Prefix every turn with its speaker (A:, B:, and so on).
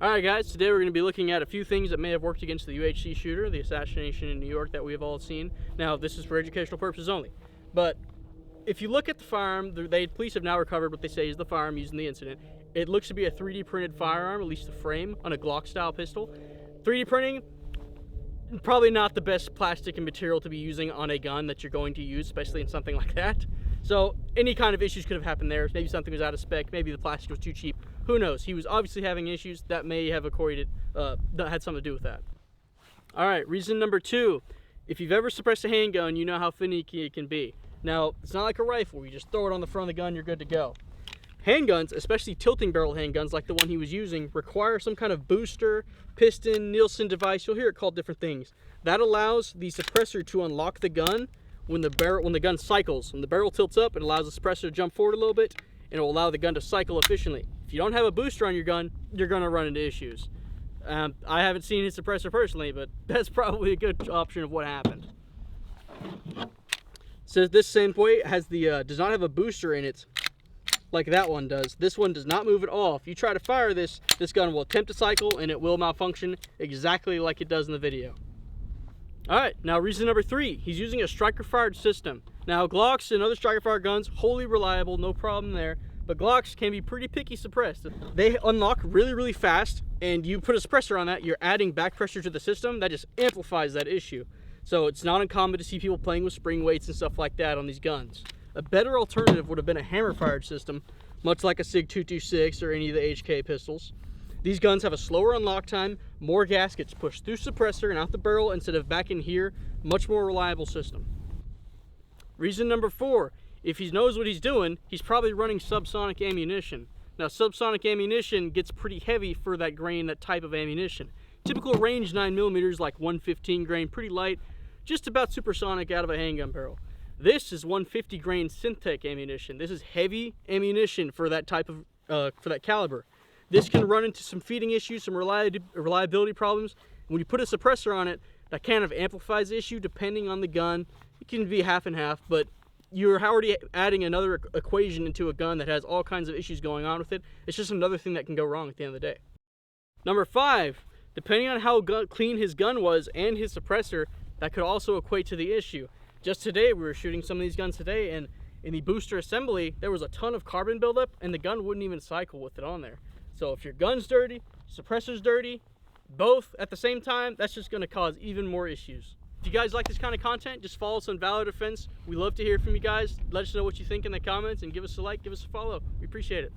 A: Alright guys, today we're going to be looking at a few things that may have worked against the UHC shooter, the assassination in New York that we have all seen. Now, this is for educational purposes only. But if you look at the firearm, police have now recovered what they say is the firearm used in the incident. It looks to be a 3D printed firearm, at least the frame, on a Glock style pistol. 3D printing, probably not the best plastic and material to be using on a gun that you're going to use, especially in something like that. So any kind of issues could have happened there. Maybe something was out of spec, maybe the plastic was too cheap. Who knows? He was obviously having issues that may have equated, that had something to do with that. All right, reason number 2. If you've ever suppressed a handgun, you know how finicky it can be. Now, it's not like a rifle where you just throw it on the front of the gun, you're good to go. Handguns, especially tilting barrel handguns like the one he was using, require some kind of booster, piston, Nielsen device. You'll hear it called different things. That allows the suppressor to unlock the gun when the gun cycles. When the barrel tilts up, it allows the suppressor to jump forward a little bit, and it will allow the gun to cycle efficiently. If you don't have a booster on your gun, you're going to run into issues. I haven't seen his suppressor personally, but that's probably a good option of what happened. So this same boy has does not have a booster in it like that one does. This one does not move at all. If you try to fire this gun will attempt to cycle and it will malfunction exactly like it does in the video. Alright, now reason number 3, he's using a striker fired system. Now Glocks and other striker fired guns, wholly reliable, no problem there, but Glocks can be pretty picky suppressed. They unlock really fast, and you put a suppressor on that, you're adding back pressure to the system, that just amplifies that issue. So it's not uncommon to see people playing with spring weights and stuff like that on these guns. A better alternative would have been a hammer fired system, much like a SIG 226 or any of the HK pistols. These guns have a slower unlock time, more gas gets pushed through suppressor and out the barrel instead of back in here, much more reliable system. Reason number 4, if he knows what he's doing, he's probably running subsonic ammunition. Now subsonic ammunition gets pretty heavy for that grain, that type of ammunition. Typical range 9mm like 115 grain, pretty light, just about supersonic out of a handgun barrel. This is 150 grain synthetic ammunition. This is heavy ammunition for that type of, for that caliber. This can run into some feeding issues, some reliability problems. When you put a suppressor on it, that kind of amplifies the issue depending on the gun. It can be half and half, but you're already adding another equation into a gun that has all kinds of issues going on with it. It's just another thing that can go wrong at the end of the day. Number 5, depending on how clean his gun was and his suppressor, that could also equate to the issue. Just today, we were shooting some of these guns today, and in the booster assembly, there was a ton of carbon buildup, and the gun wouldn't even cycle with it on there. So if your gun's dirty, suppressor's dirty, both at the same time, that's just going to cause even more issues. If you guys like this kind of content, just follow us on Valor Defense. We love to hear from you guys. Let us know what you think in the comments, and give us a like, give us a follow. We appreciate it.